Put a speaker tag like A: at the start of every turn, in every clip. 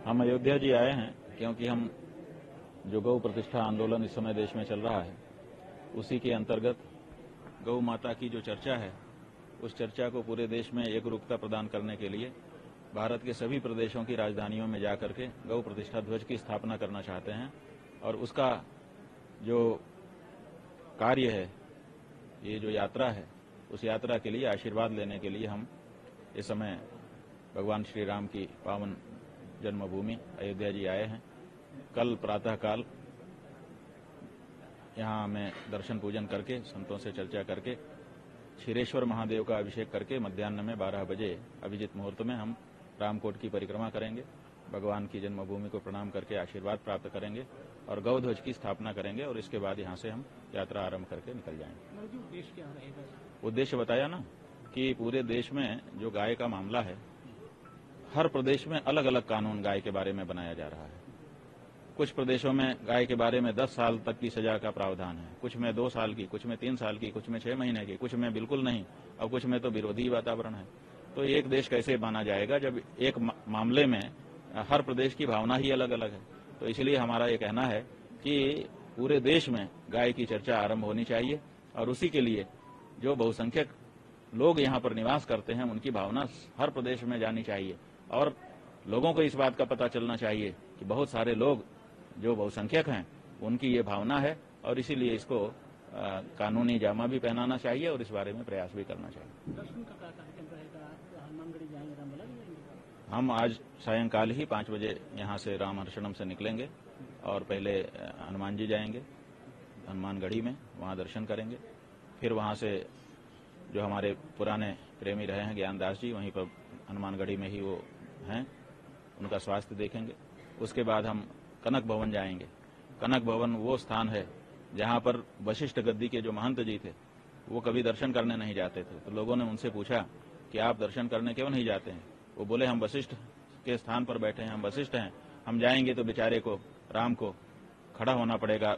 A: हम अयोध्या जी आए हैं क्योंकि हम जो गौ प्रतिष्ठा आंदोलन इस समय देश में चल रहा है उसी के अंतर्गत गौ माता की जो चर्चा है उस चर्चा को पूरे देश में एकरूपता प्रदान करने के लिए भारत के सभी प्रदेशों की राजधानियों में जाकर के गौ प्रतिष्ठा ध्वज की स्थापना करना चाहते हैं और उसका जो कार्य है, ये जो यात्रा है, उस यात्रा के लिए आशीर्वाद लेने के लिए हम इस समय भगवान श्री राम की पावन जन्मभूमि अयोध्या जी आए हैं। कल प्रातःकाल यहाँ हमें दर्शन पूजन करके संतों से चर्चा करके क्षीरेश्वर महादेव का अभिषेक करके मध्याह्न में 12 बजे अभिजित मुहूर्त में हम रामकोट की परिक्रमा करेंगे, भगवान की जन्मभूमि को प्रणाम करके आशीर्वाद प्राप्त करेंगे और गौ ध्वज की स्थापना करेंगे और इसके बाद यहाँ से हम यात्रा आरंभ करके निकल जाएंगे।
B: उद्देश्य क्या रहेगा?
A: उद्देश्य बताया ना कि पूरे देश में जो गाय का मामला है, हर प्रदेश में अलग अलग कानून गाय के बारे में बनाया जा रहा है। कुछ प्रदेशों में गाय के बारे में 10 साल तक की सजा का प्रावधान है, कुछ में 2 साल की, कुछ में 3 साल की, कुछ में 6 महीने की, कुछ में बिल्कुल नहीं और कुछ में तो विरोधी वातावरण है। तो एक देश कैसे माना जाएगा जब एक मामले में हर प्रदेश की भावना ही अलग अलग है। तो इसलिए हमारा ये कहना है कि पूरे देश में गाय की चर्चा आरंभ होनी चाहिए और उसी के लिए जो बहुसंख्यक लोग यहाँ पर निवास करते हैं उनकी भावना हर प्रदेश में जानी चाहिए और लोगों को इस बात का पता चलना चाहिए कि बहुत सारे लोग जो बहुसंख्यक हैं उनकी ये भावना है और इसीलिए इसको कानूनी जामा भी पहनाना चाहिए और इस बारे में प्रयास भी करना चाहिए।
B: दर्शन का क्या कार्यक्रम रहेगा? आप हनुमानगढ़ी जाएंगे, रामलला जाएंगे?
A: हम आज सायंकाल ही 5 बजे यहाँ से रामहर्षणम से निकलेंगे और पहले हनुमान जी जाएंगे हनुमानगढ़ी में, वहाँ दर्शन करेंगे। फिर वहाँ से जो हमारे पुराने प्रेमी रहे हैं ज्ञानदास जी, वहीं पर हनुमानगढ़ी में ही वो हैं, उनका स्वास्थ्य देखेंगे। उसके बाद हम कनक भवन जाएंगे। कनक भवन वो स्थान है जहाँ पर वशिष्ठ गद्दी के जो महंत जी थे वो कभी दर्शन करने नहीं जाते थे। तो लोगों ने उनसे पूछा कि आप दर्शन करने क्यों नहीं जाते हैं? वो बोले हम वशिष्ठ के स्थान पर बैठे हैं, हम वशिष्ठ हैं, हम जाएंगे तो बेचारे को राम को खड़ा होना पड़ेगा,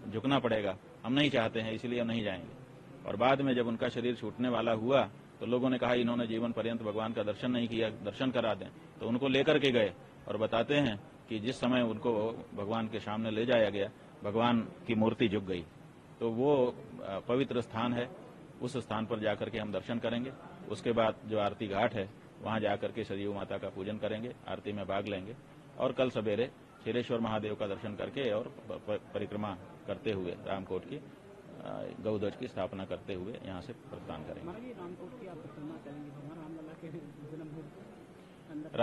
A: झुकना पड़ेगा, हम नहीं चाहते हैं, इसलिए हम नहीं जाएंगे। और बाद में जब उनका शरीर छूटने वाला हुआ तो लोगों ने कहा इन्होंने जीवन पर्यंत भगवान का दर्शन नहीं किया, दर्शन करा दें। तो उनको लेकर के गए और बताते हैं कि जिस समय उनको भगवान के सामने ले जाया गया भगवान की मूर्ति झुक गई। तो वो पवित्र स्थान है, उस स्थान पर जाकर के हम दर्शन करेंगे। उसके बाद जो आरती घाट है वहां जाकर के सरयू माता का पूजन करेंगे, आरती में भाग लेंगे और कल सवेरे क्षीरेश्वर महादेव का दर्शन करके और परिक्रमा करते हुए रामकोट की गौध्वज की स्थापना करते हुए यहाँ से प्रस्थान करेंगे।
B: रामकोट की आप परिक्रमा करेंगे, भगवान रामलला के जन्मभूमि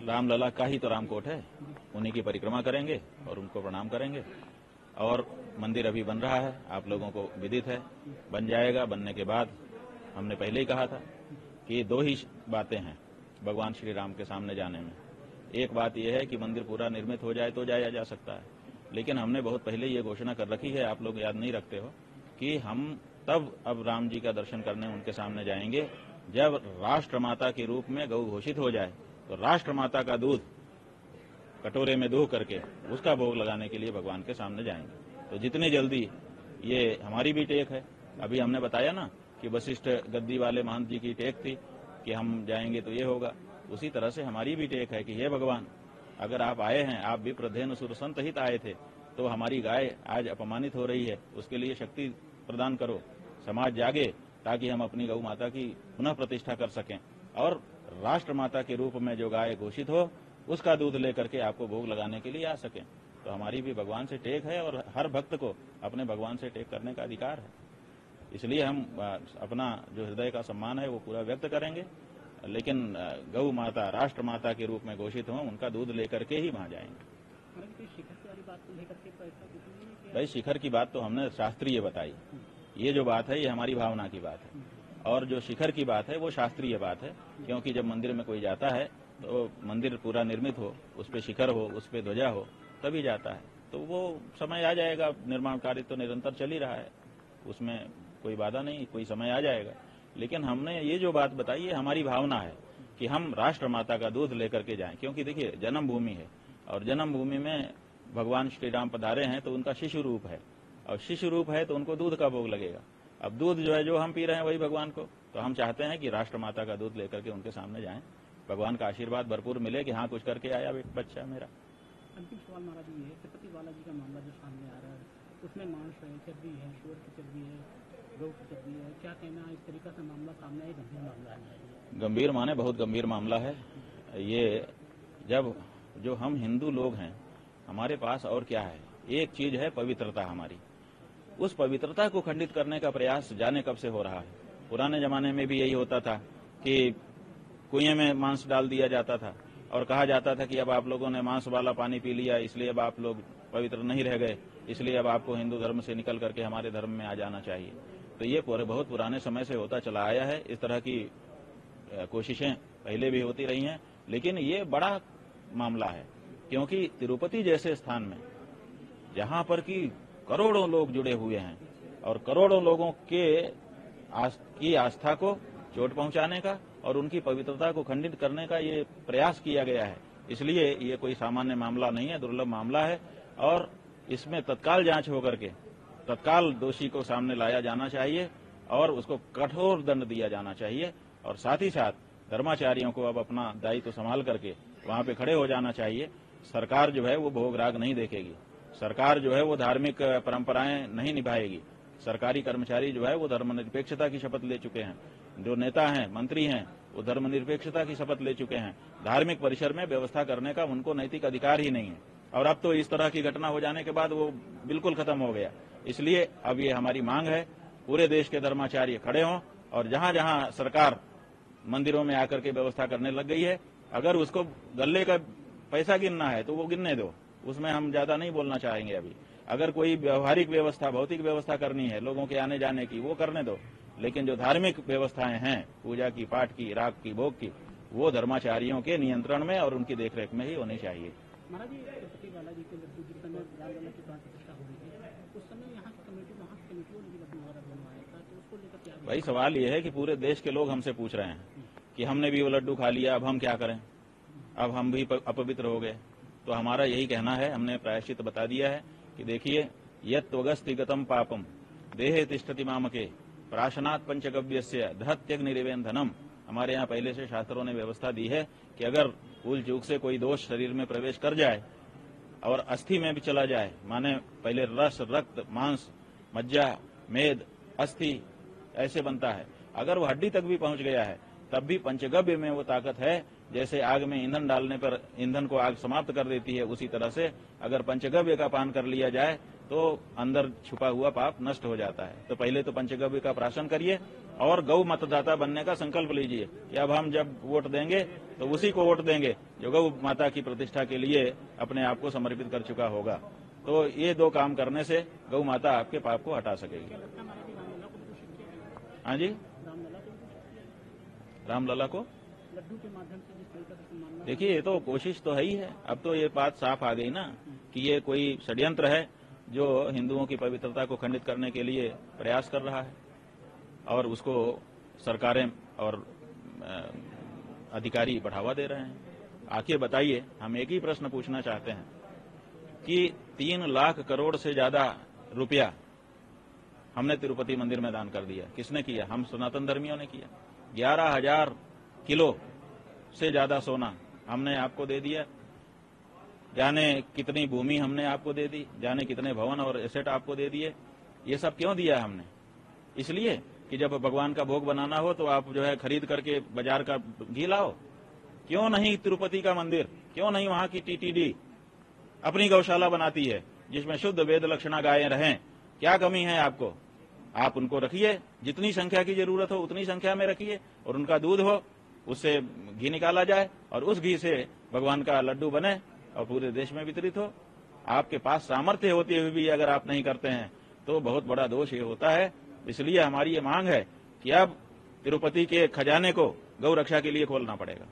A: रामलला का ही तो रामकोट है, उन्हीं की परिक्रमा करेंगे और उनको प्रणाम करेंगे। और मंदिर अभी बन रहा है, आप लोगों को विदित है, बन जाएगा। बनने के बाद हमने पहले ही कहा था कि 2 ही बातें हैं भगवान श्री राम के सामने जाने में। एक बात यह है कि मंदिर पूरा निर्मित हो जाए तो जाया जा सकता है, लेकिन हमने बहुत पहले ये घोषणा कर रखी है, आप लोग याद नहीं रखते हो, कि हम तब अब राम जी का दर्शन करने उनके सामने जाएंगे जब राष्ट्रमाता के रूप में गौ घोषित हो जाए। तो राष्ट्रमाता का दूध कटोरे में दूह करके उसका भोग लगाने के लिए भगवान के सामने जाएंगे। तो जितनी जल्दी, ये हमारी भी टेक है। अभी हमने बताया ना कि वशिष्ठ गद्दी वाले महंत जी की टेक थी कि हम जाएंगे तो ये होगा, उसी तरह से हमारी भी टेक है कि हे भगवान, अगर आप आए हैं, आप भी प्रधेन सुर संत हित आए थे, तो हमारी गाय आज अपमानित हो रही है, उसके लिए शक्ति प्रदान करो, समाज जागे ताकि हम अपनी गौ माता की पुनः प्रतिष्ठा कर सकें और राष्ट्र माता के रूप में जो गाय घोषित हो उसका दूध लेकर के आपको भोग लगाने के लिए आ सकें। तो हमारी भी भगवान से टेक है और हर भक्त को अपने भगवान से टेक करने का अधिकार है। इसलिए हम अपना जो हृदय का सम्मान है वो पूरा व्यक्त करेंगे, लेकिन गौ माता राष्ट्र माता के रूप में घोषित हों, उनका दूध लेकर के ही वहां जाएंगे। भाई शिखर की बात तो हमने शास्त्रीय बताई, ये जो बात है ये हमारी भावना की बात है और जो शिखर की बात है वो शास्त्रीय बात है। क्योंकि जब मंदिर में कोई जाता है तो मंदिर पूरा निर्मित हो, उस पर शिखर हो, उस पर ध्वजा हो, तभी जाता है। तो वो समय आ जाएगा, निर्माण कार्य तो निरंतर चल ही रहा है, उसमें कोई बाधा नहीं, कोई समय आ जाएगा। लेकिन हमने ये जो बात बताई है हमारी भावना है कि हम राष्ट्र माता का दूध लेकर के जाएं। क्योंकि देखिए जन्मभूमि है और जन्मभूमि में भगवान श्री राम पधारे हैं तो उनका शिशु रूप है और शिशु रूप है तो उनको दूध का भोग लगेगा। अब दूध जो है जो हम पी रहे हैं वही भगवान को, तो हम चाहते हैं कि राष्ट्र माता का दूध लेकर के उनके सामने जाएं भगवान का आशीर्वाद भरपूर मिले कि हाँ कुछ करके आया बच्चा मेरा।
B: अंतिम सवाल महाराज ये है, तिरुपति बालाजी का मामला जो सामने आ रहा है, उसमें मांस है, चर्बी है, शुअर की चर्बी है, गौ की चर्बी है, क्या कहना है? इस तरीके से मामला सामने आए, गंभीर मामला है।
A: गंभीर माने बहुत गंभीर मामला है ये। जब जो हम हिंदू लोग हैं, हमारे पास और क्या है? एक चीज है पवित्रता हमारी। उस पवित्रता को खंडित करने का प्रयास जाने कब से हो रहा है। पुराने जमाने में भी यही होता था कि कुएं में मांस डाल दिया जाता था और कहा जाता था कि अब आप लोगों ने मांस वाला पानी पी लिया, इसलिए अब आप लोग पवित्र नहीं रह गए, इसलिए अब आपको हिंदू धर्म से निकल करके हमारे धर्म में आ जाना चाहिए। तो ये बहुत पुराने समय से होता चला आया है। इस तरह की कोशिशें पहले भी होती रही हैं, लेकिन ये बड़ा मामला है क्योंकि तिरुपति जैसे स्थान में जहां पर कि करोड़ों लोग जुड़े हुए हैं और करोड़ों लोगों की आस्था को चोट पहुंचाने का और उनकी पवित्रता को खंडित करने का ये प्रयास किया गया है। इसलिए ये कोई सामान्य मामला नहीं है, दुर्लभ मामला है और इसमें तत्काल जांच होकर के तत्काल दोषी को सामने लाया जाना चाहिए और उसको कठोर दंड दिया जाना चाहिए। और साथ ही साथ धर्माचार्यों को अब अपना दायित्व संभाल करके वहां पे खड़े हो जाना चाहिए। सरकार जो है वो भोग राग नहीं देखेगी, सरकार जो है वो धार्मिक परंपराएं नहीं निभाएगी। सरकारी कर्मचारी जो है वो धर्मनिरपेक्षता की शपथ ले चुके हैं, जो नेता हैं, मंत्री हैं, वो धर्मनिरपेक्षता की शपथ ले चुके हैं। धार्मिक परिसर में व्यवस्था करने का उनको नैतिक अधिकार ही नहीं है और अब तो इस तरह की घटना हो जाने के बाद वो बिल्कुल खत्म हो गया। इसलिए अब ये हमारी मांग है, पूरे देश के धर्माचार्य खड़े हों और जहां जहां सरकार मंदिरों में आकर के व्यवस्था करने लग गई है, अगर उसको गले का पैसा गिनना है तो वो गिनने दो, उसमें हम ज्यादा नहीं बोलना चाहेंगे अभी। अगर कोई व्यवहारिक व्यवस्था, भौतिक व्यवस्था करनी है लोगों के आने जाने की, वो करने दो, लेकिन जो धार्मिक व्यवस्थाएं हैं, पूजा की, पाठ की, राग की, भोग की, वो धर्माचार्यों के नियंत्रण में और उनकी देखरेख में ही होनी चाहिए।
B: महाराज जी, तिरुपति बालाजी के लड्डू जिस समय रामलला की प्राण प्रतिष्ठा हो रही थी, उस समय यहाँ की कमेटी, वहाँ की कमेटियों ने भी लड्डू वगैरह बनवाया था, तो उसको लेकर क्या?
A: भाई सवाल ये है कि पूरे देश के लोग हमसे पूछ रहे हैं कि हमने भी वो लड्डू खा लिया, अब हम क्या करें, अब हम भी अपवित्र हो गए। तो हमारा यही कहना है, हमने प्रायश्चित बता दिया है कि देखिए, यत्वगस्तिगतम पापम देहे तिष्ठति मामके प्राशनात् पंचगव्यस्य दहत्यग्निरिवेन्धनम। हमारे यहाँ पहले से शास्त्रों ने व्यवस्था दी है कि अगर भूल चूक से कोई दोष शरीर में प्रवेश कर जाए और अस्थि में भी चला जाए, माने पहले रस, रक्त, मांस, मज्जा, मेद, अस्थि ऐसे बनता है, अगर वो हड्डी तक भी पहुंच गया है तब भी पंचगव्य में वो ताकत है। जैसे आग में ईंधन डालने पर ईंधन को आग समाप्त कर देती है, उसी तरह से अगर पंचगव्य का पान कर लिया जाए तो अंदर छुपा हुआ पाप नष्ट हो जाता है। तो पहले तो पंचगव्य का प्राशन करिए और गौ मतदाता बनने का संकल्प लीजिए कि अब हम जब वोट देंगे तो उसी को वोट देंगे जो गौ माता की प्रतिष्ठा के लिए अपने आप को समर्पित कर चुका होगा। तो ये दो काम करने से गौ माता आपके पाप को हटा सकेगी। हाँ जी, रामलला को
B: लड्डू के माध्यम से जिस तरीके से सम्मान,
A: देखिए, ये तो कोशिश तो है ही है। अब तो ये बात साफ आ गई ना कि ये कोई षड्यंत्र है जो हिंदुओं की पवित्रता को खंडित करने के लिए प्रयास कर रहा है और उसको सरकारें और अधिकारी बढ़ावा दे रहे हैं। आखिर बताइए, हम एक ही प्रश्न पूछना चाहते हैं कि 3 लाख करोड़ से ज्यादा रुपया हमने तिरुपति मंदिर में दान कर दिया। किसने किया? हम सनातन धर्मियों ने किया। 11,000 किलो से ज्यादा सोना हमने आपको दे दिया, जाने कितनी भूमि हमने आपको दे दी, जाने कितने भवन और एसेट आपको दे दिए। ये सब क्यों दिया हमने? इसलिए कि जब भगवान का भोग बनाना हो तो आप जो है खरीद करके बाजार का घी लाओ। क्यों नहीं तिरुपति का मंदिर, क्यों नहीं वहां की टीटीडी अपनी गौशाला बनाती है जिसमें शुद्ध वेद लक्षणा गायें रहें? क्या कमी है आपको? आप उनको रखिए, जितनी संख्या की जरूरत हो उतनी संख्या में रखिए और उनका दूध हो, उससे घी निकाला जाए और उस घी से भगवान का लड्डू बने और पूरे देश में वितरित हो। आपके पास सामर्थ्य होते हुए भी अगर आप नहीं करते हैं तो बहुत बड़ा दोष ये होता है। इसलिए हमारी ये मांग है कि अब तिरुपति के खजाने को गौ रक्षा के लिए खोलना पड़ेगा।